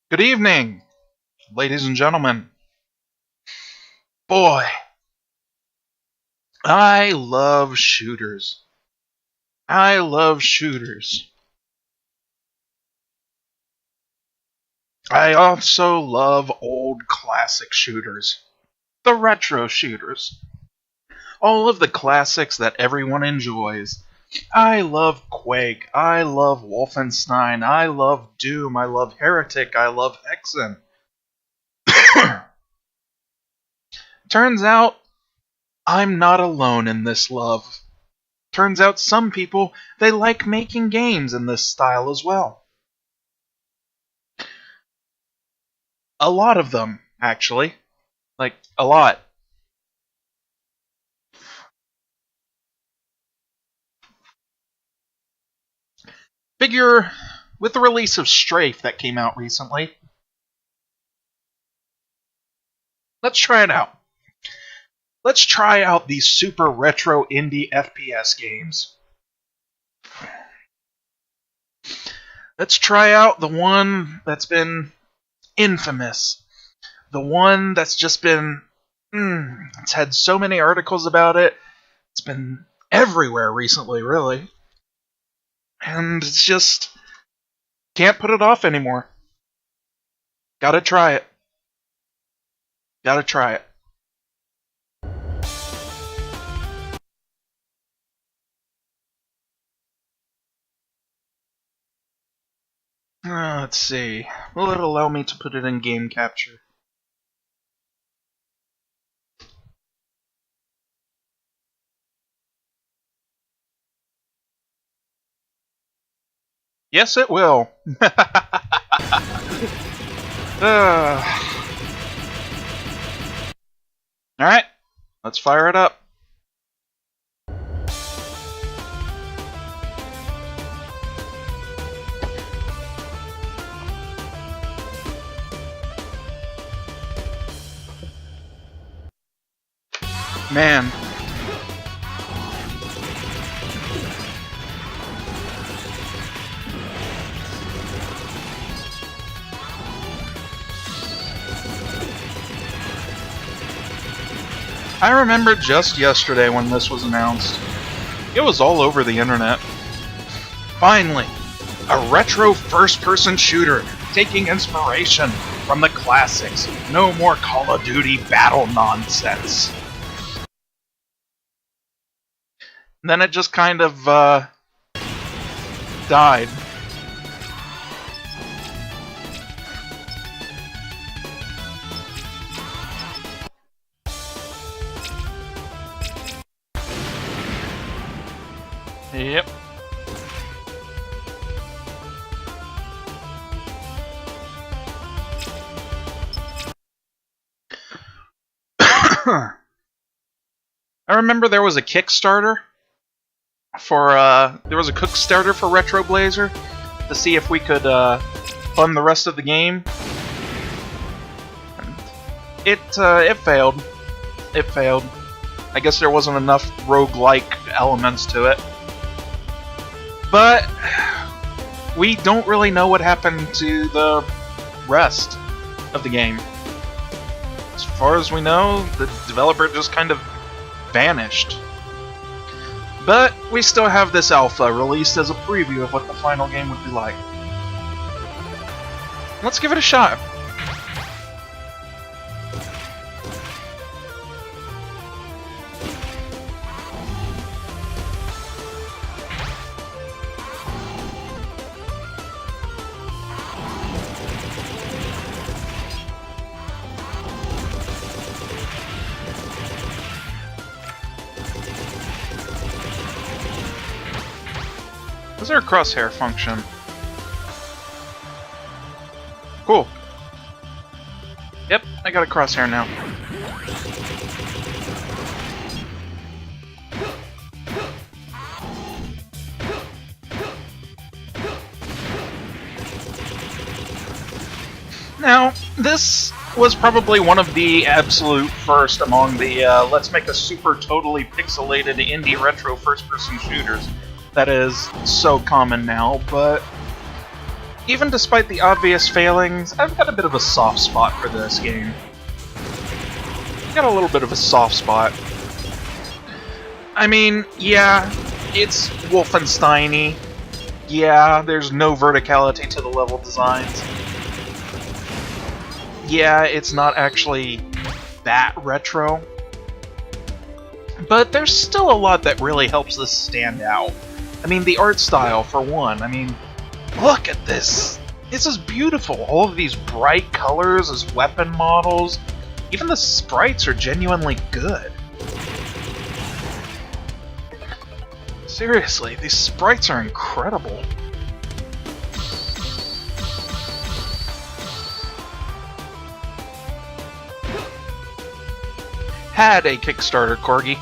Good evening, ladies and gentlemen. Boy, I love shooters. I love shooters. I also love old classic shooters. The retro shooters. All of the classics that everyone enjoys. I love Quake. I love Wolfenstein. I love Doom. I love Heretic. I love Hexen. Turns out, I'm not alone in this love. Turns out some people, they like making games in this style as well. A lot of them, actually. Like, a lot. Figure, with the release of Strafe that came out recently, let's try it out. Let's try out these super retro indie FPS games. Let's try out the one that's been infamous. The one that's just been... it's had so many articles about it. It's been everywhere recently, really. And it's just... can't put it off anymore. Gotta try it. Gotta try it. Let's see. Will it allow me to put it in game capture? Yes, it will. Alright, let's fire it up. Man. I remember just yesterday when this was announced. It was all over the internet. Finally, a retro first-person shooter taking inspiration from the classics. No more Call of Duty battle nonsense. And then it just kind of, died. Yep. I remember there was a Kickstarter for Kickstarter for RetroBlazer to see if we could fund the rest of the game. It failed. It failed. I guess there wasn't enough roguelike elements to it. But we don't really know what happened to the rest of the game. As far as we know, the developer just kind of vanished. But we still have this alpha released as a preview of what the final game would be like. Let's give it a shot. Is there a crosshair function? Cool. Yep, I got a crosshair now. Now, this was probably one of the absolute first among the let's make a super totally pixelated indie retro first-person shooters. That is so common now, but even despite the obvious failings, I've got a bit of a soft spot for this game. Got a little bit of a soft spot. I mean, yeah, it's Wolfenstein-y. Yeah, there's no verticality to the level designs. Yeah, it's not actually that retro. But there's still a lot that really helps this stand out. I mean, the art style, for one. I mean, look at this! This is beautiful! All of these bright colors as weapon models. Even the sprites are genuinely good. Seriously, these sprites are incredible. Had a Kickstarter, Corgi.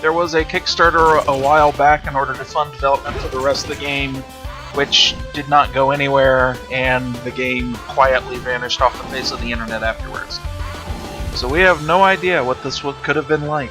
There was a Kickstarter a while back in order to fund development for the rest of the game, which did not go anywhere, and the game quietly vanished off the face of the internet afterwards. So we have no idea what this could have been like.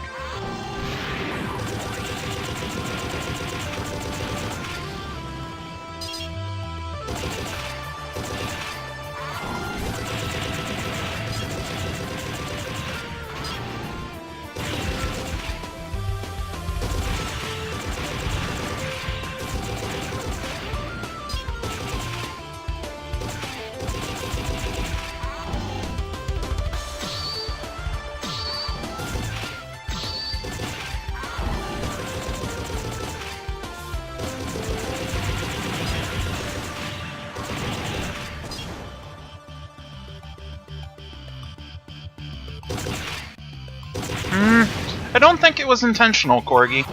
I don't think it was intentional, Corgi.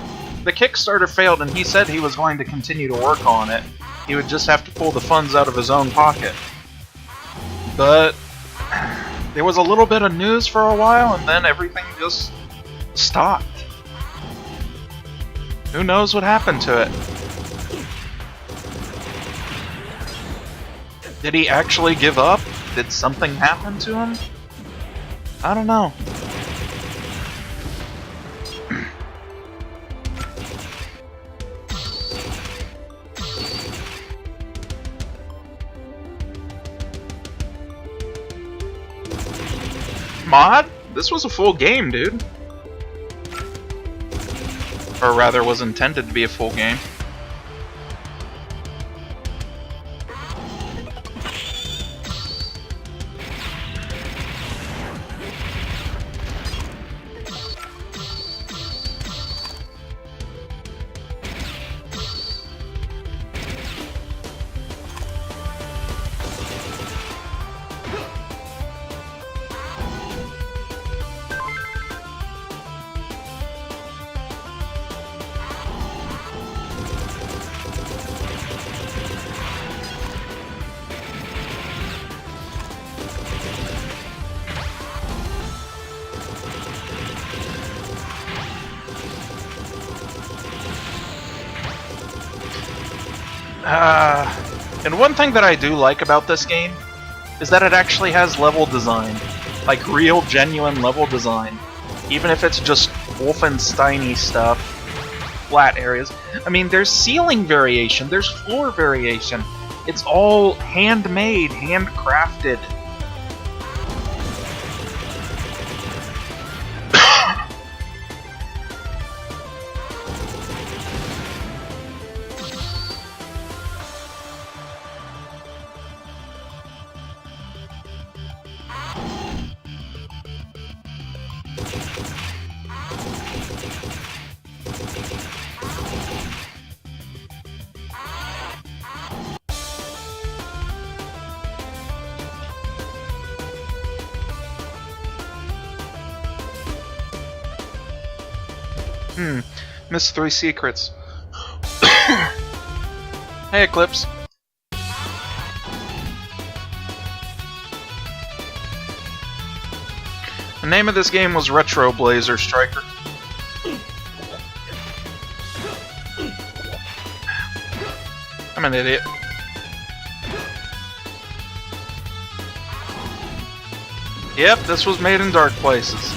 The Kickstarter failed and he said he was going to continue to work on it. He would just have to pull the funds out of his own pocket. But there was a little bit of news for a while and then everything just stopped. Who knows what happened to it? Did he actually give up? Did something happen to him? I don't know. Mod? This was a full game, dude. Or rather, was intended to be a full game. And one thing that I do like about this game is that it actually has level design. Like, real, genuine level design. Even if it's just Wolfenstein-y stuff, flat areas. I mean, there's ceiling variation, there's floor variation. It's all handmade, handcrafted. Missed 3 secrets. Hey, Eclipse. The name of this game was RetroBlazer, Striker. I'm an idiot. Yep, this was made in dark places.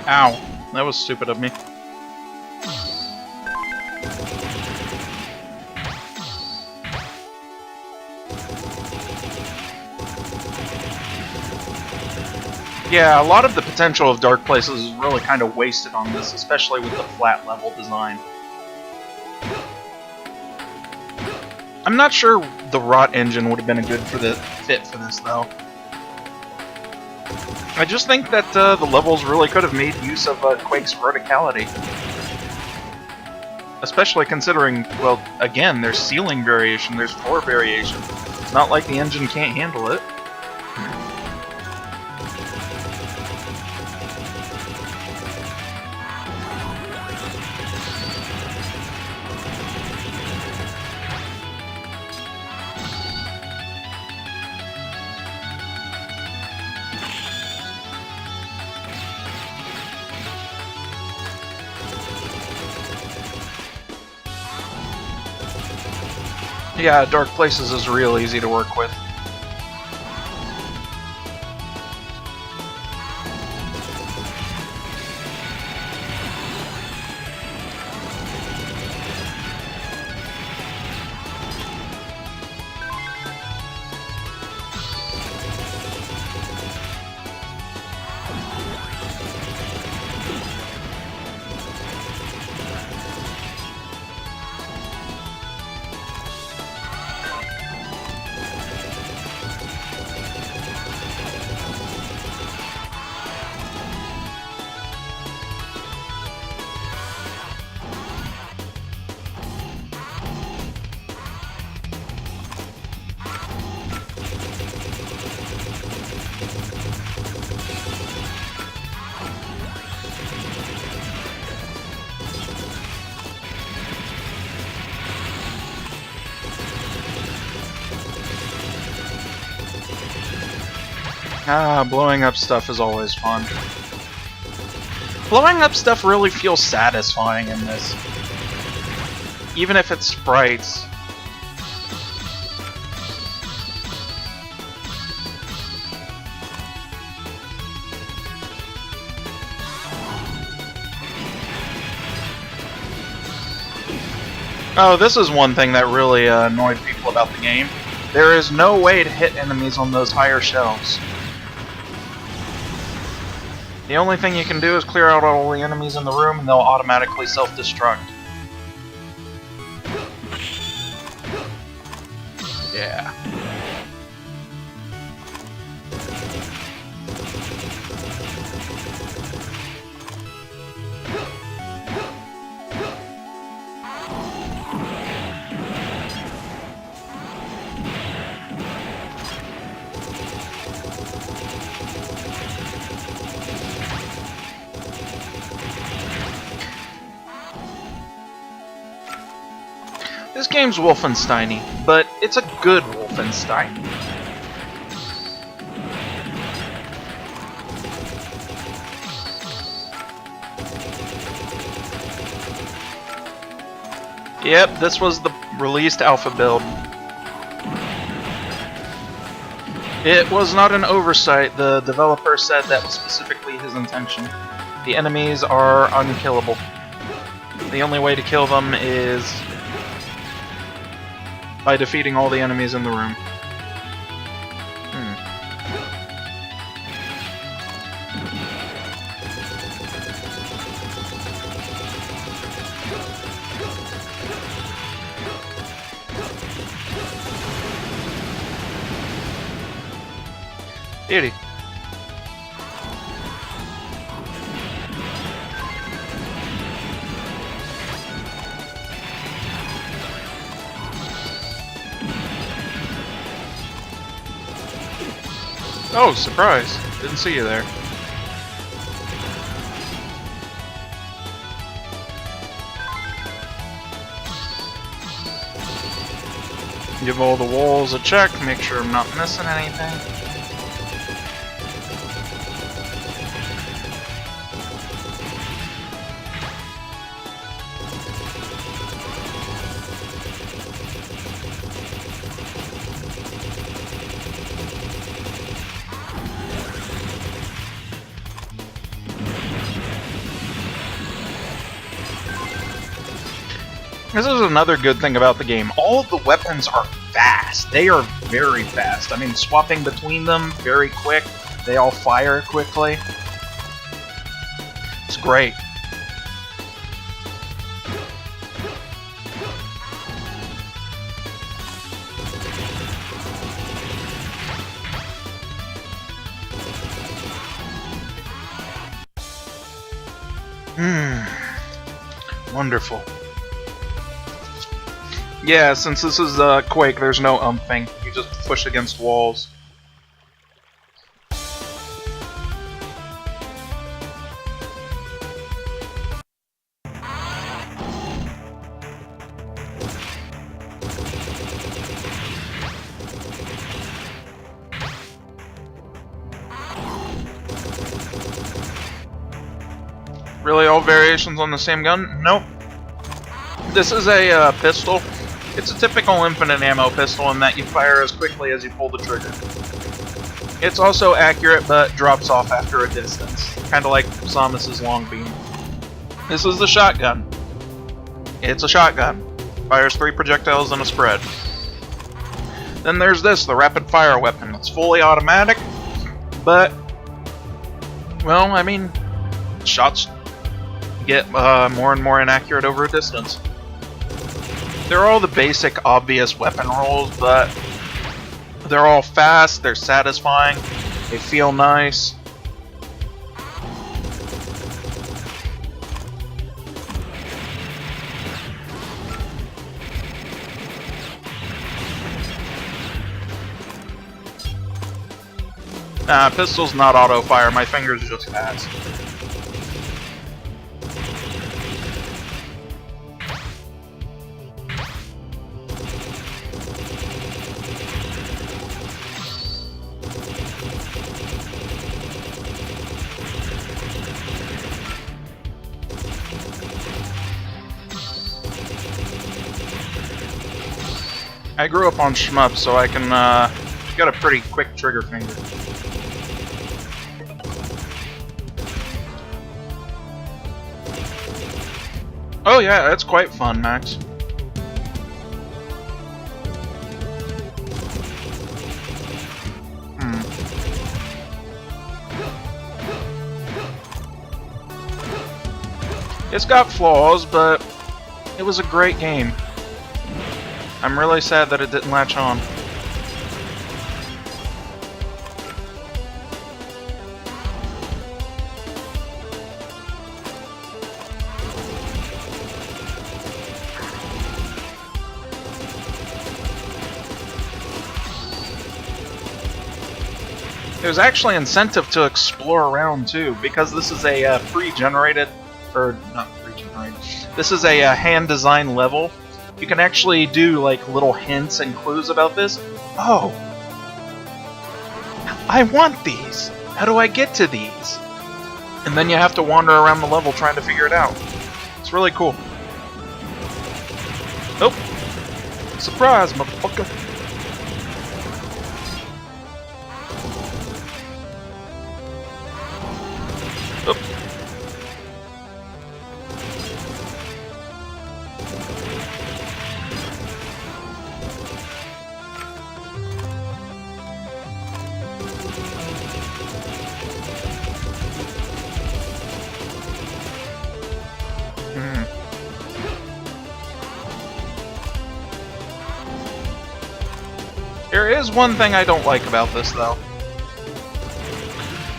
Ow. That was stupid of me. Yeah, a lot of the potential of Dark Places is really kind of wasted on this, especially with the flat level design. I'm not sure the Rot engine would have been a good fit for this, though. I just think that the levels really could have made use of Quake's verticality. Especially considering, well, again, there's ceiling variation, there's floor variation. It's not like the engine can't handle it. Yeah, Dark Places is real easy to work with. Ah, blowing up stuff is always fun. Blowing up stuff really feels satisfying in this. Even if it's sprites. Oh, this is one thing that really annoyed people about the game. There is no way to hit enemies on those higher shelves. The only thing you can do is clear out all the enemies in the room and they'll automatically self-destruct. Yeah. This game's Wolfenstein-y, but it's a good Wolfenstein. Yep, this was the released alpha build. It was not an oversight. The developer said that was specifically his intention. The enemies are unkillable. The only way to kill them is by defeating all the enemies in the room. Beauty. Oh, surprise. Didn't see you there. Give all the walls a check, make sure I'm not missing anything. This is another good thing about the game. All of the weapons are fast. They are very fast. I mean, swapping between them, very quick. They all fire quickly. It's great. Wonderful. Yeah, since this is Quake, there's no umping. You just push against walls. Really, all variations on the same gun? Nope. This is a pistol. It's a typical infinite ammo pistol in that you fire as quickly as you pull the trigger. It's also accurate, but drops off after a distance. Kind of like Samus's long beam. This is the shotgun. It's a shotgun. Fires 3 projectiles in a spread. Then there's this, the rapid fire weapon. It's fully automatic, but, well, I mean, shots get more and more inaccurate over a distance. They're all the basic, obvious weapon rolls, but they're all fast, they're satisfying, they feel nice. Pistol's not auto-fire, my fingers just pass. I grew up on shmup, so I can, got a pretty quick trigger finger. Oh yeah, it's quite fun, Max. It's got flaws, but it was a great game. I'm really sad that it didn't latch on. There's actually incentive to explore around too, because this is a pre-generated, or not pre-generated, this is a hand-designed level. You can actually do like little hints and clues about this. Oh! I want these! How do I get to these? And then you have to wander around the level trying to figure it out. It's really cool. Oh! Surprise, motherfucker! There is one thing I don't like about this, though.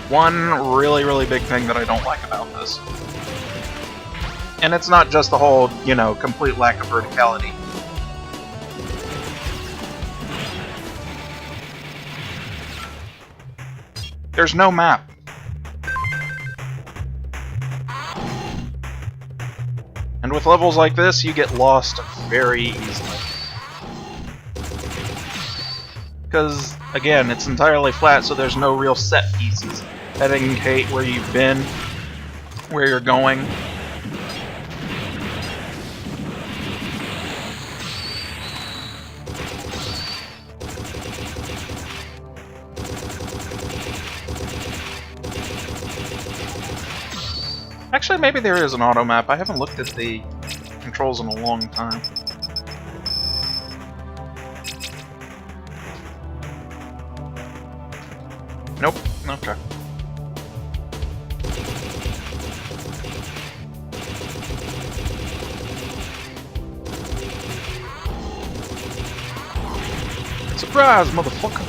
One really, really big thing that I don't like about this. And it's not just the whole, you know, complete lack of verticality. There's no map. And with levels like this, you get lost very easily. Because, again, it's entirely flat, so there's no real set pieces that indicate where you've been, where you're going. Actually, maybe there is an auto map. I haven't looked at the controls in a long time. Nope. Okay. Surprise, motherfucker!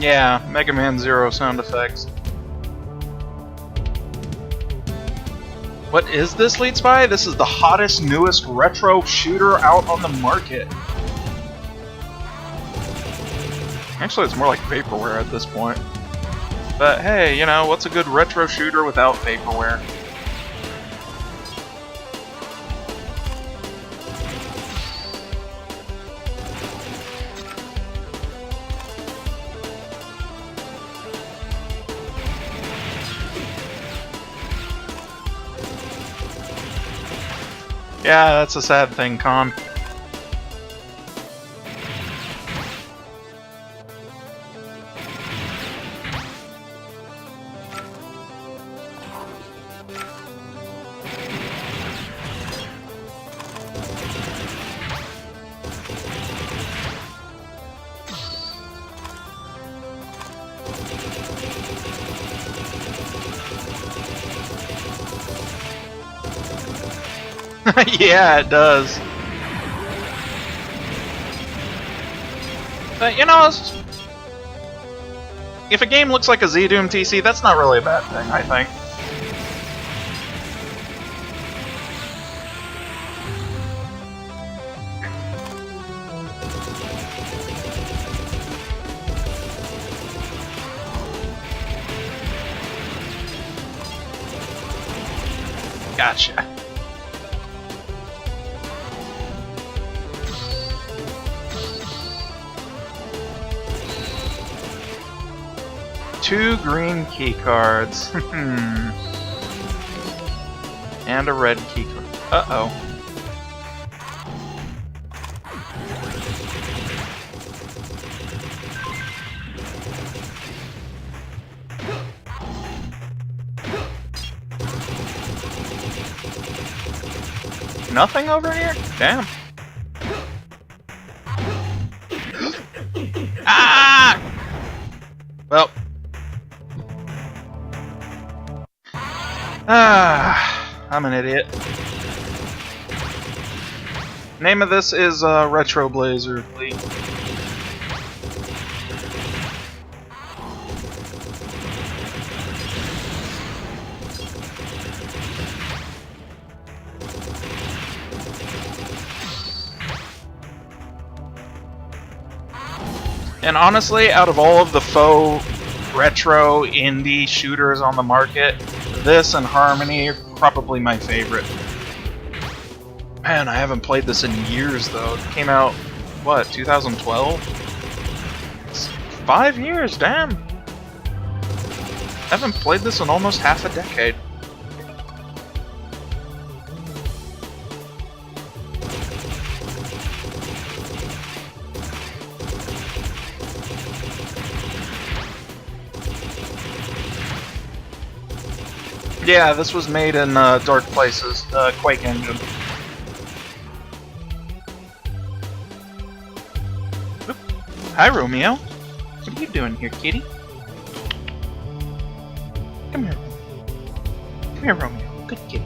Yeah, Mega Man Zero sound effects. What is this, Lead Spy? This is the hottest, newest retro shooter out on the market. Actually, it's more like vaporware at this point. But hey, you know, what's a good retro shooter without vaporware? Yeah, that's a sad thing, Con. Yeah, it does. But, you know, if a game looks like a Z-Doom TC, that's not really a bad thing, I think. Gotcha. Two green key cards. And a red key card. Uh-oh. Nothing over here? Damn. Ah! Well. I'm an idiot. Name of this is RetroBlazer, please. And honestly, out of all of the faux retro indie shooters on the market, this and Harmony are probably my favorite. Man, I haven't played this in years though. It came out, what, 2012? It's 5 years, damn! I haven't played this in almost half a decade. Yeah, this was made in Dark Places, Quake engine. Oop. Hi, Romeo. What are you doing here, kitty? Come here. Come here, Romeo. Good kitty.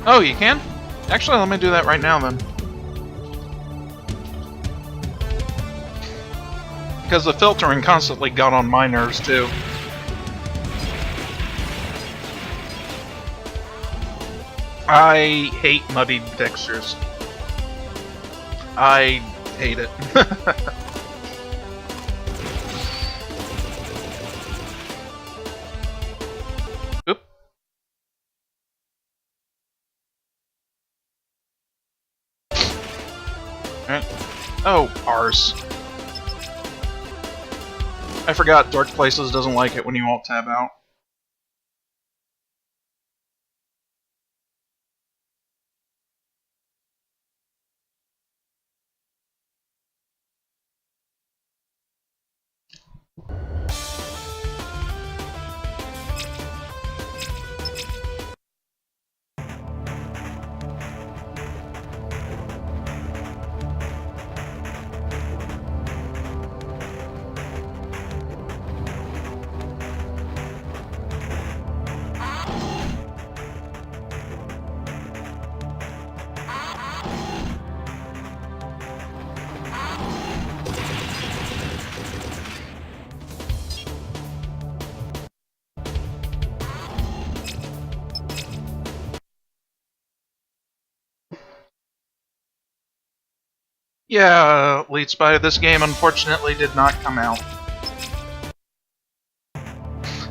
Oh, you can? Actually, let me do that right now then. Because the filtering constantly got on my nerves too. I hate muddied textures. I hate it. Oop. Alright. Oh, arse. I forgot Dark Places doesn't like it when you alt-tab out. Yeah, Lead Spy, this game unfortunately did not come out.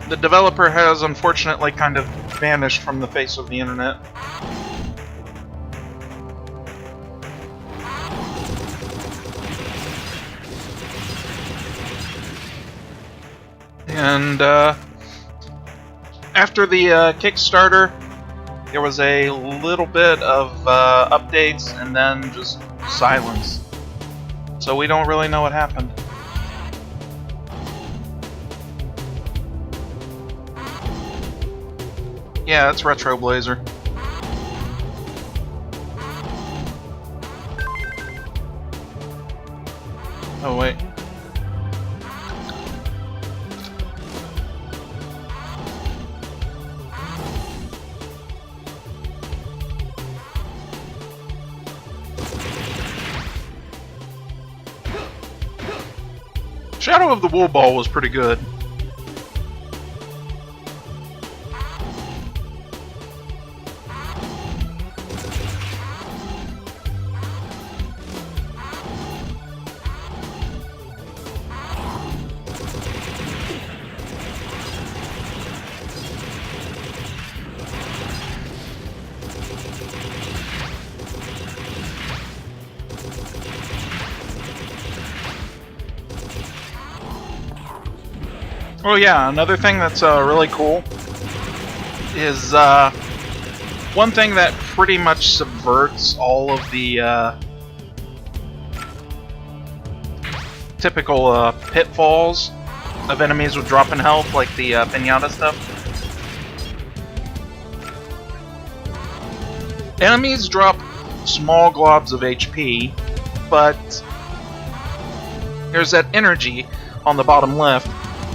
The developer has unfortunately kind of vanished from the face of the internet. And after the Kickstarter, there was a little bit of updates and then just silence. So we don't really know what happened. Yeah, it's RetroBlazer. Oh wait. Shadow of the Wool Ball was pretty good. Oh yeah, another thing that's really cool is one thing that pretty much subverts all of the typical pitfalls of enemies with drop in health, like the pinata stuff. Enemies drop small globs of HP, but there's that energy on the bottom left.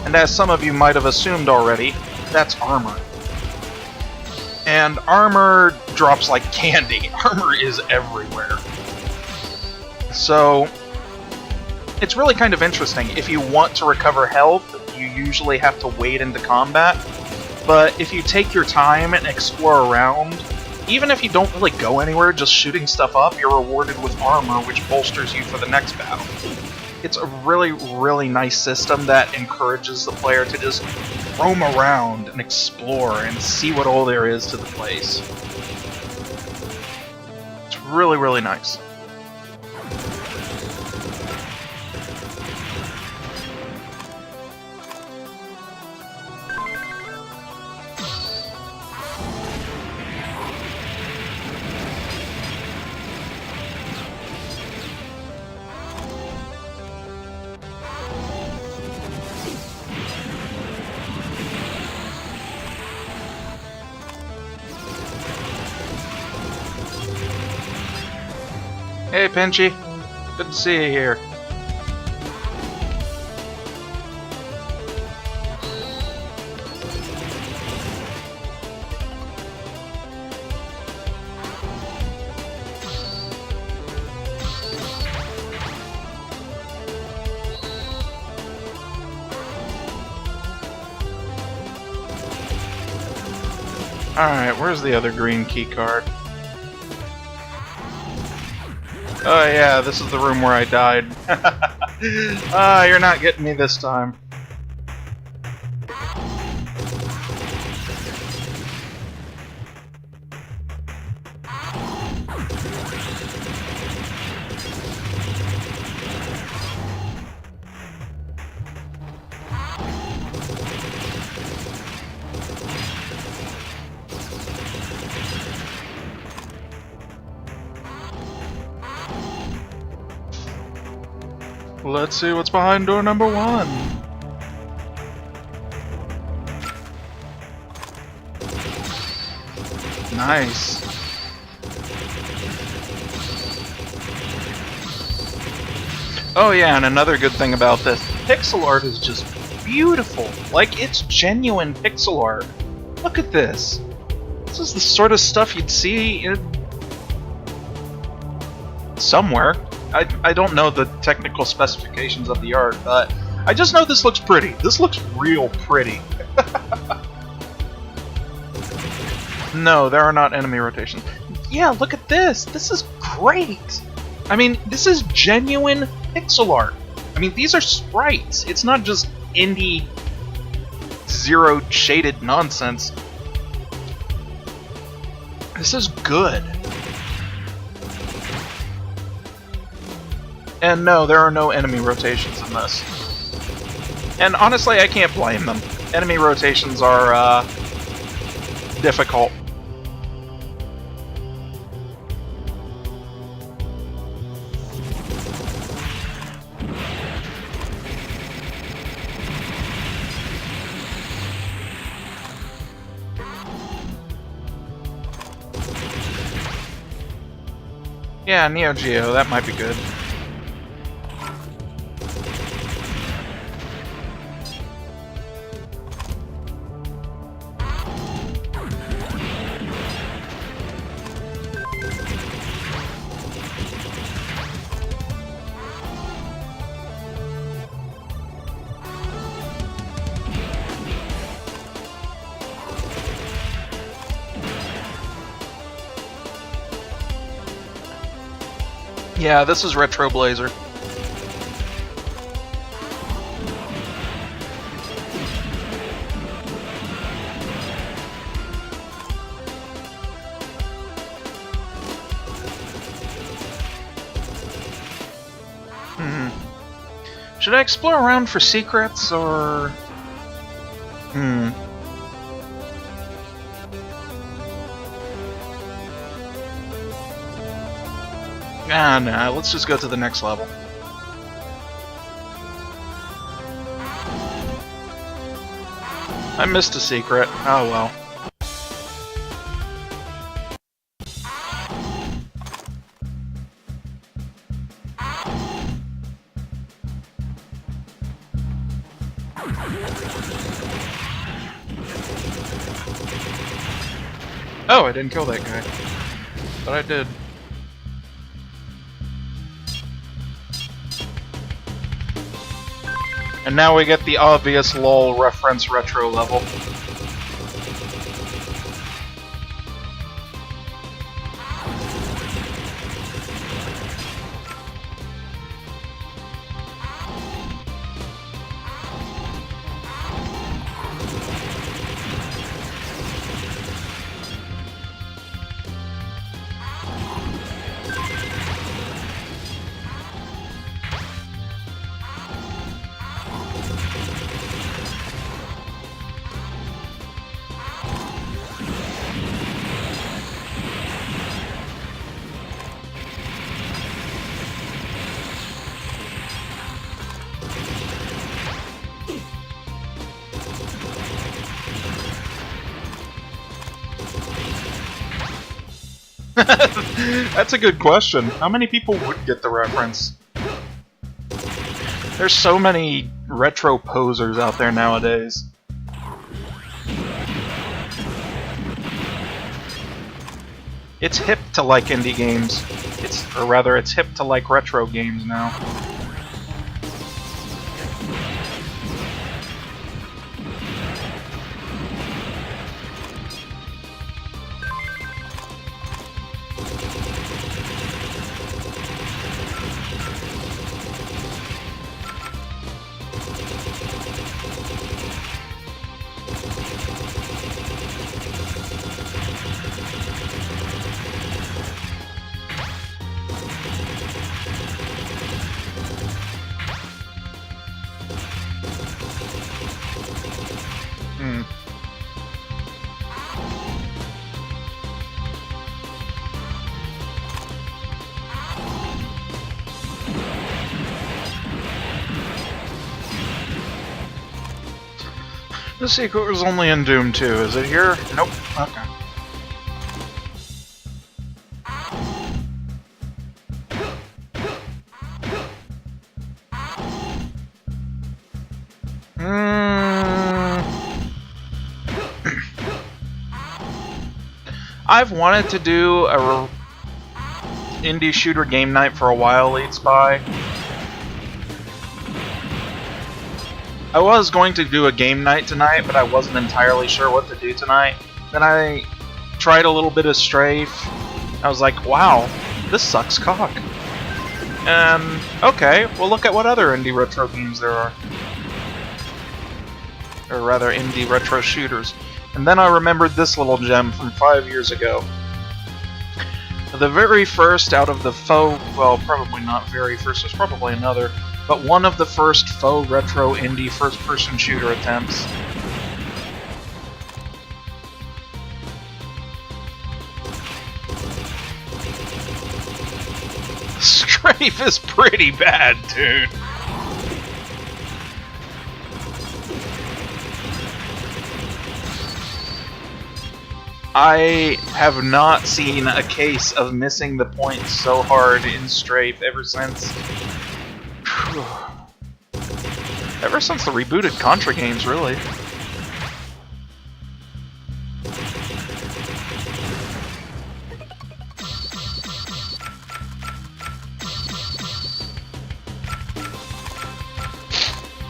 And as some of you might have assumed already, that's armor. And armor drops like candy. Armor is everywhere. So, it's really kind of interesting. If you want to recover health, you usually have to wait into combat. But if you take your time and explore around, even if you don't really go anywhere, just shooting stuff up, you're rewarded with armor, which bolsters you for the next battle. It's a really, really nice system that encourages the player to just roam around and explore and see what all there is to the place. It's really, really nice. Hey, Pinchy. Good to see you here. Alright, where's the other green key card? Oh yeah, this is the room where I died. Ah, you're not getting me this time. Let's see what's behind door number 1. Nice. Oh yeah, and another good thing about this, pixel art is just beautiful. Like, it's genuine pixel art. Look at this. This is the sort of stuff you'd see in somewhere. I don't know the technical specifications of the art, but I just know this looks pretty. This looks real pretty. No, there are not enemy rotations. Yeah, look at this. This is great. I mean, this is genuine pixel art. I mean, these are sprites. It's not just indie zero shaded nonsense. This is good. And no, there are no enemy rotations in this. And honestly, I can't blame them. Enemy rotations are, difficult. Yeah, Neo Geo, that might be good. Yeah, this is RetroBlazer. Should I explore around for secrets, or... Nah, let's just go to the next level. I missed a secret. Oh well. Oh, I didn't kill that guy. But I did. And now we get the obvious LOL reference retro level. That's a good question. How many people would get the reference? There's so many retro posers out there nowadays. It's hip to like indie games. It's hip to like retro games now. The secret was only in Doom 2. Is it here? Nope. Okay. I've wanted to do a indie shooter game night for a while, Lead Spy. I was going to do a game night tonight, but I wasn't entirely sure what to do tonight. Then I tried a little bit of Strafe. I was like, wow, this sucks cock. And, okay, well look at what other indie retro games there are. Or rather, indie retro shooters. And then I remembered this little gem from 5 years ago. The very first out of the faux, well, probably not very first, there's probably another, but one of the first faux retro indie first-person shooter attempts. Strafe is pretty bad, dude. I have not seen a case of missing the point so hard in Strafe ever since. Ever since the rebooted Contra games, really.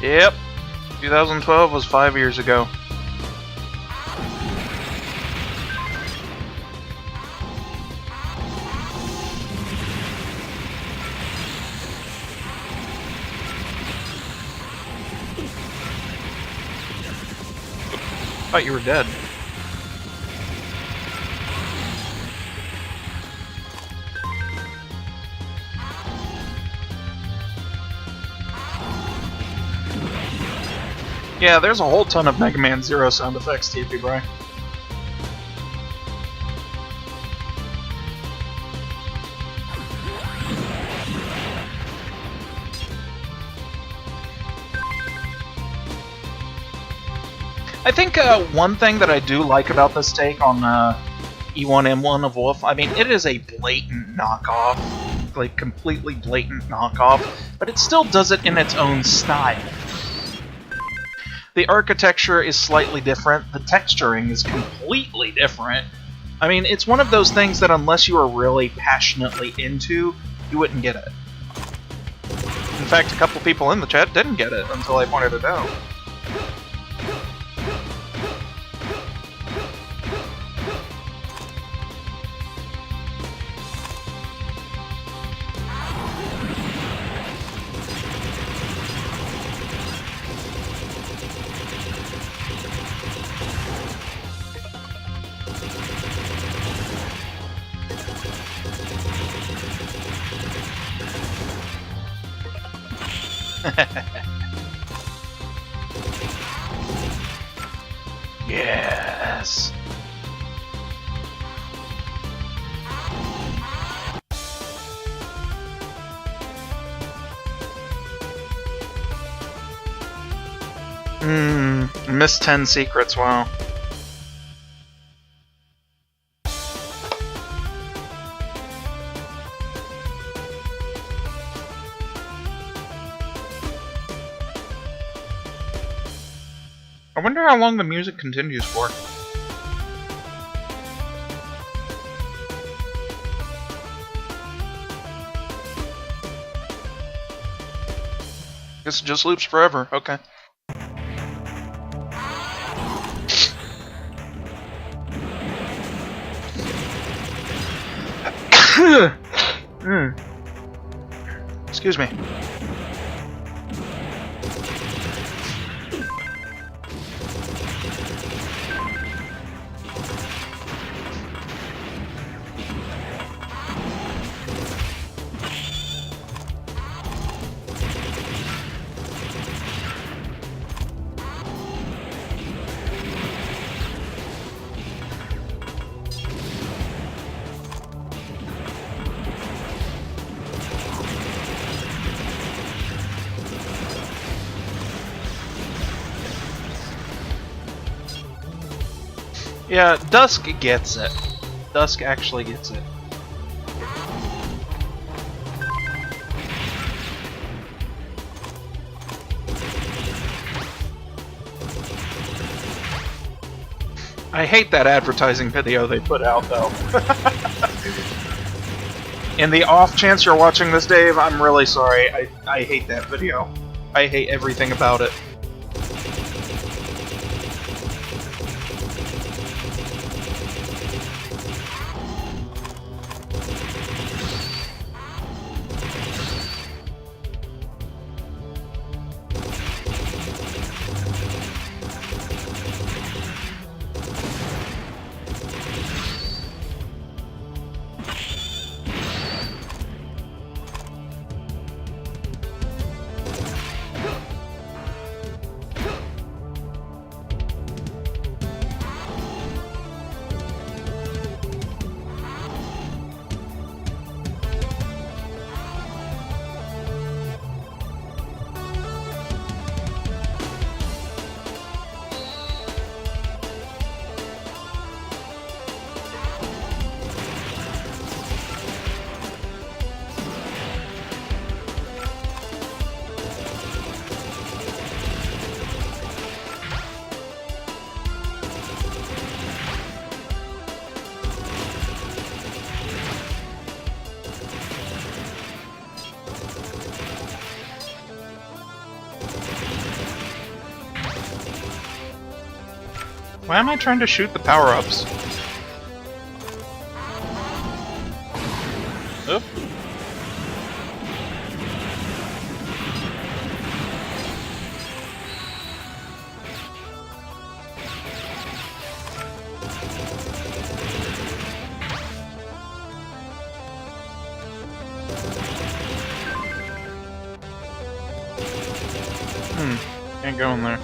Yep, 2012 was 5 years ago. I thought you were dead. Yeah, there's a whole ton of Mega Man Zero sound effects, TP Bry. I think one thing that I do like about this take on E1M1 of Wolf, I mean, it is a blatant knockoff, like completely blatant knockoff, but it still does it in its own style. The architecture is slightly different, the texturing is completely different. I mean, it's one of those things that unless you are really passionately into, you wouldn't get it. In fact, a couple people in the chat didn't get it until I pointed it out. Yes. Missed 10 secrets, wow. I wonder how long the music continues for. Guess it just loops forever, okay. Excuse me. Yeah, Dusk gets it. Dusk actually gets it. I hate that advertising video they put out, though. In the off chance you're watching this, Dave, I'm really sorry. I hate that video. I hate everything about it. Why am I trying to shoot the power-ups? Oop. Can't go in there.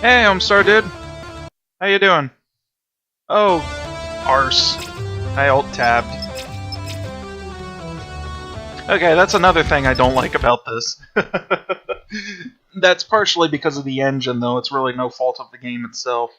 Hey, Homestar Dude. How you doing? Oh, arse. I alt-tabbed. Okay, that's another thing I don't like about this. That's partially because of the engine, though. It's really no fault of the game itself.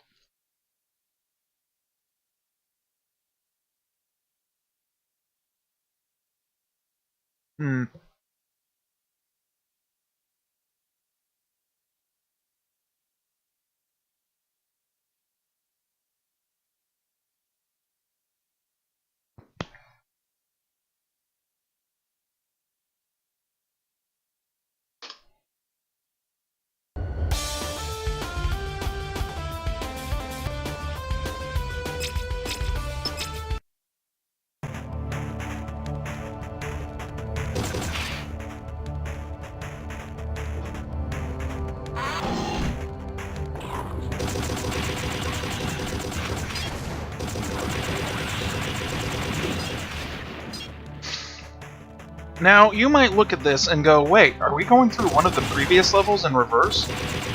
Now, you might look at this and go, wait, are we going through one of the previous levels in reverse?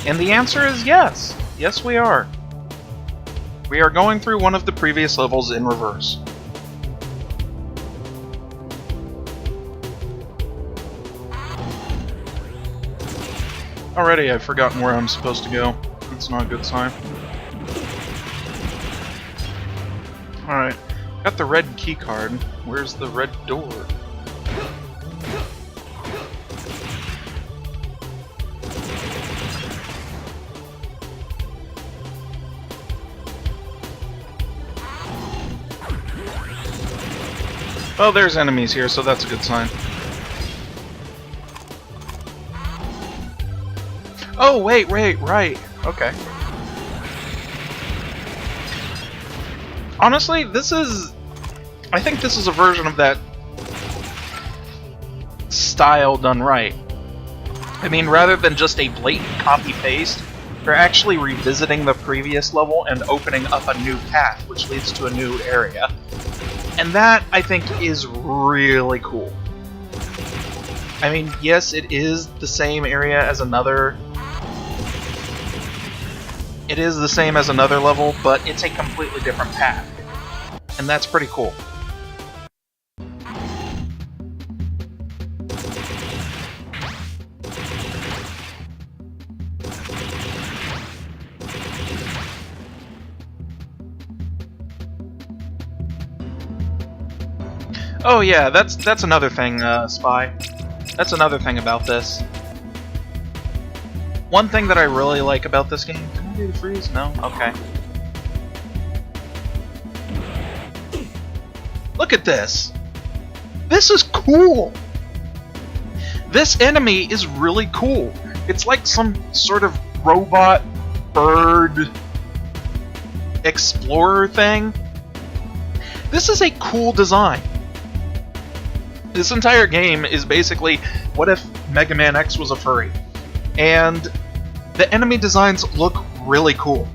And the answer is yes. Yes, we are. We are going through one of the previous levels in reverse. Already, I've forgotten where I'm supposed to go. That's not a good sign. Alright, got the red key card. Where's the red door? Oh, there's enemies here, so that's a good sign. Oh, wait, right. Okay. Honestly, I think this is a version of that style done right. I mean, rather than just a blatant copy-paste, they're actually revisiting the previous level and opening up a new path, which leads to a new area. And that, I think, is really cool. I mean, yes, it is the same area as another... It is the same as another level, but it's a completely different path. And that's pretty cool. Oh yeah, that's another thing, Spy. That's another thing about this. One thing that I really like about this game... Can I do the freeze? No? Okay. Look at this! This is cool! This enemy is really cool. It's like some sort of robot, bird, explorer thing. This is a cool design. This entire game is basically, what if Mega Man X was a furry? And the enemy designs look really cool.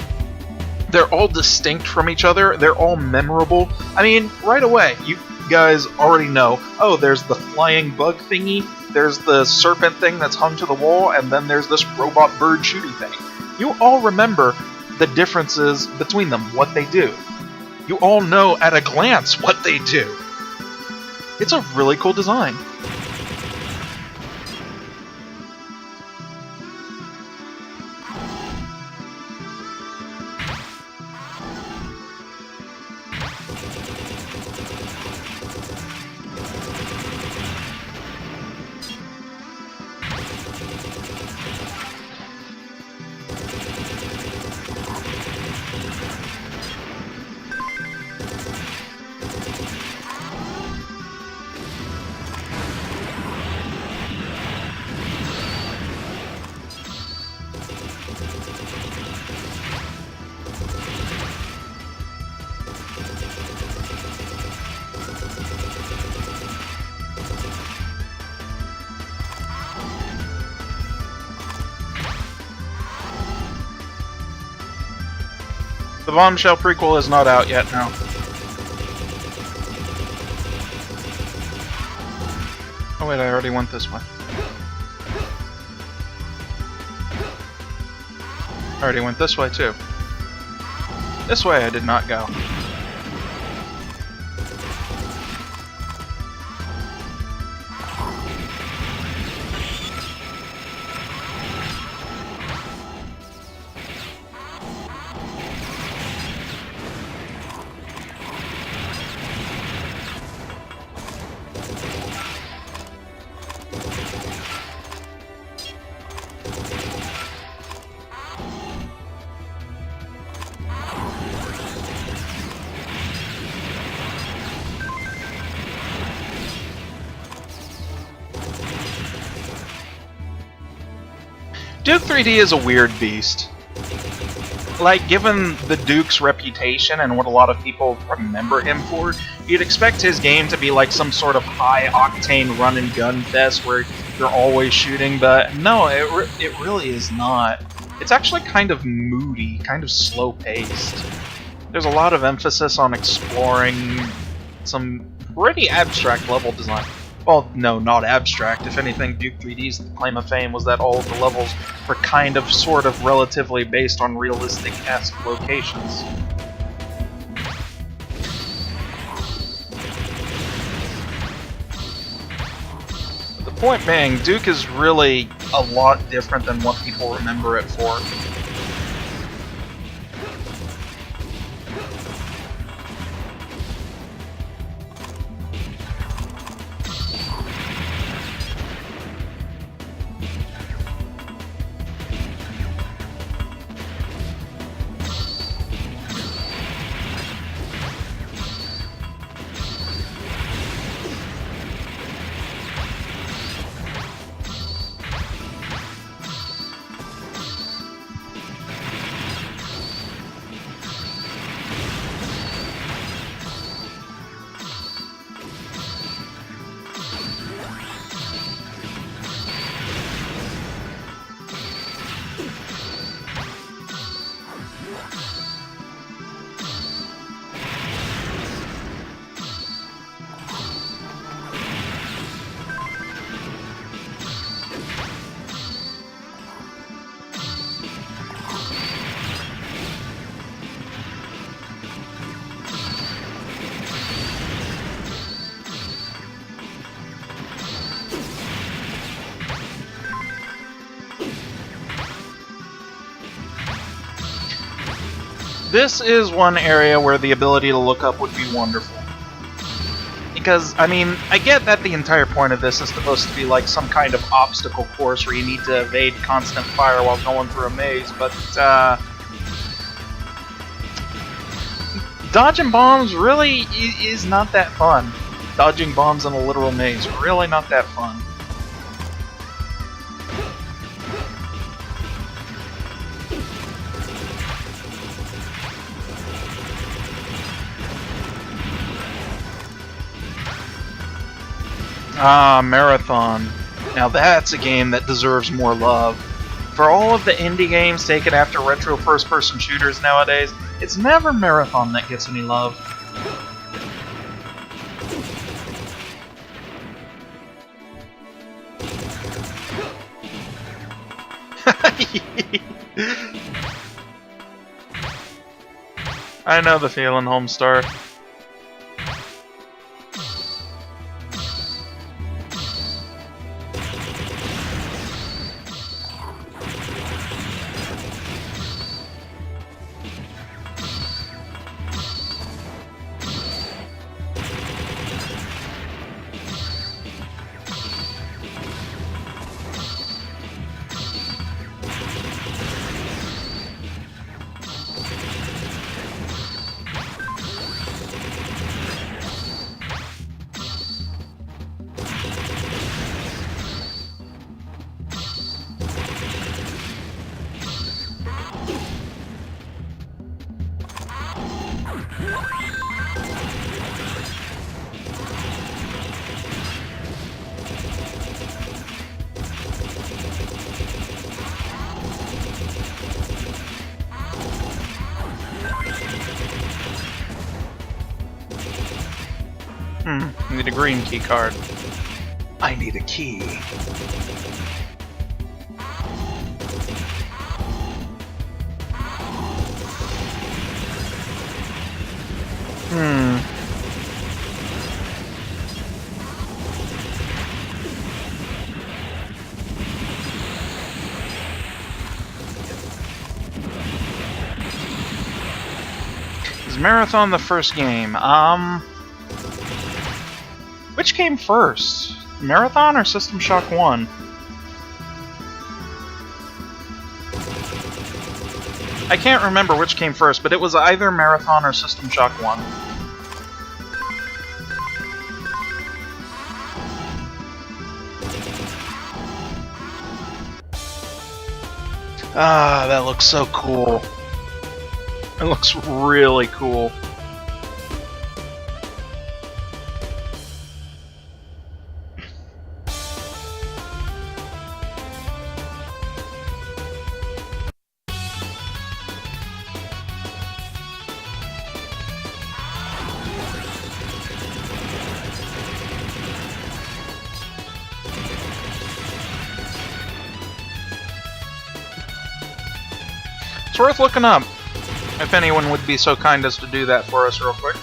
They're all distinct from each other, they're all memorable. I mean, right away, you guys already know, oh, there's the flying bug thingy, there's the serpent thing that's hung to the wall, and then there's this robot bird shooty thing. You all remember the differences between them, what they do. You all know at a glance what they do. It's a really cool design. The Bombshell prequel is not out yet now. Oh wait, I already went this way. I already went this way too. This way I did not go. Duke 3D is a weird beast. Like, given the Duke's reputation and what a lot of people remember him for, you'd expect his game to be like some sort of high-octane run-and-gun fest where you're always shooting, but no, it really is not. It's actually kind of moody, kind of slow-paced. There's a lot of emphasis on exploring some pretty abstract level design. Well, no, not abstract. If anything, Duke 3D's claim of fame was that all of the levels were kind of, sort of, relatively based on realistic-esque locations. But the point being, Duke is really a lot different than what people remember it for. This is one area where the ability to look up would be wonderful. Because, I mean, I get that the entire point of this is supposed to be like some kind of obstacle course where you need to evade constant fire while going through a maze, but, dodging bombs really is not that fun. Dodging bombs in a literal maze, really not that fun. Ah, Marathon. Now that's a game that deserves more love. For all of the indie games taken after retro first-person shooters nowadays, it's never Marathon that gets any love. I know the feeling, Homestar. I need a green key card. I need a key. Is Marathon the first game? Which came first? Marathon or System Shock 1? I can't remember which came first, but it was either Marathon or System Shock 1. Ah, that looks so cool. It looks really cool. It's worth looking up, if anyone would be so kind as to do that for us real quick.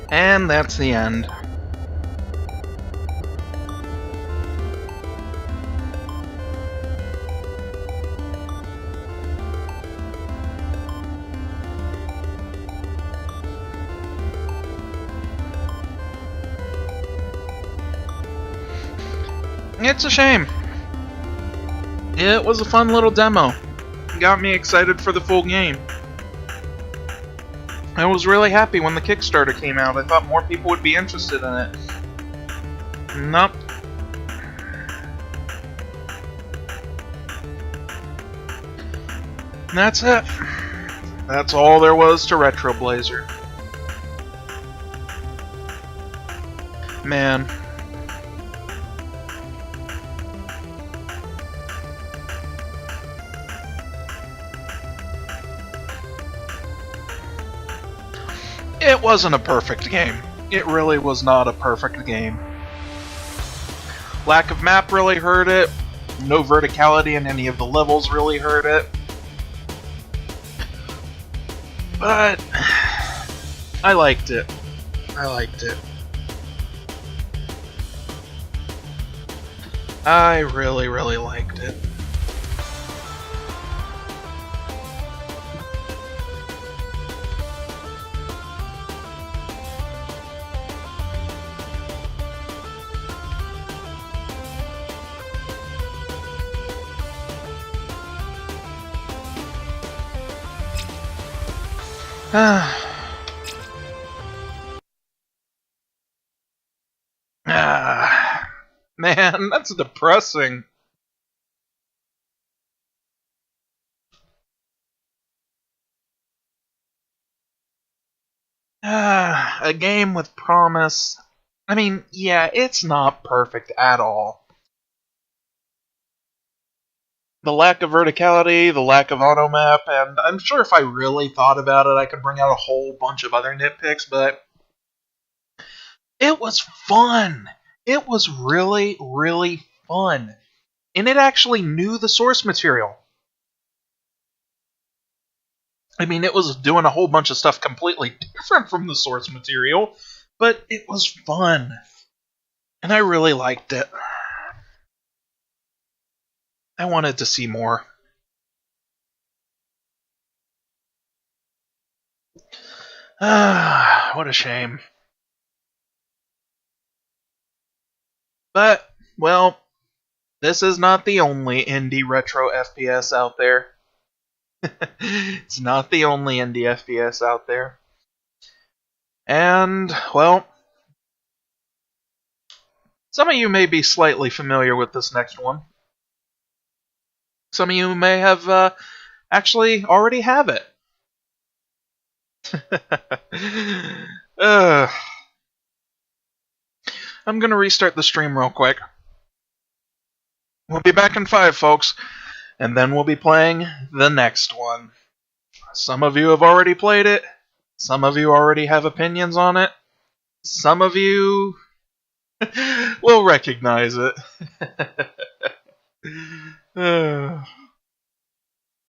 And that's the end. It's a shame. It was a fun little demo. Got me excited for the full game. I was really happy when the Kickstarter came out. I thought more people would be interested in it. Nope. And that's it. That's all there was to RetroBlazer. Man. It wasn't a perfect game. It really was not a perfect game. Lack of map really hurt it. No verticality in any of the levels really hurt it. But I liked it. I liked it. I really, really liked it. Man, that's depressing. A game with promise. I mean, yeah, it's not perfect at all. The lack of verticality, the lack of auto map, and I'm sure if I really thought about it, I could bring out a whole bunch of other nitpicks, but it was fun. It was really, really fun. And it actually knew the source material. I mean, it was doing a whole bunch of stuff completely different from the source material, but it was fun. And I really liked it. I wanted to see more. What a shame. But, well, this is not the only indie retro FPS out there. It's not the only indie FPS out there. And, well, some of you may be slightly familiar with this next one. Some of you may have actually already have it. I'm going to restart the stream real quick. We'll be back in 5, folks. And then we'll be playing the next one. Some of you have already played it. Some of you already have opinions on it. Some of you will recognize it.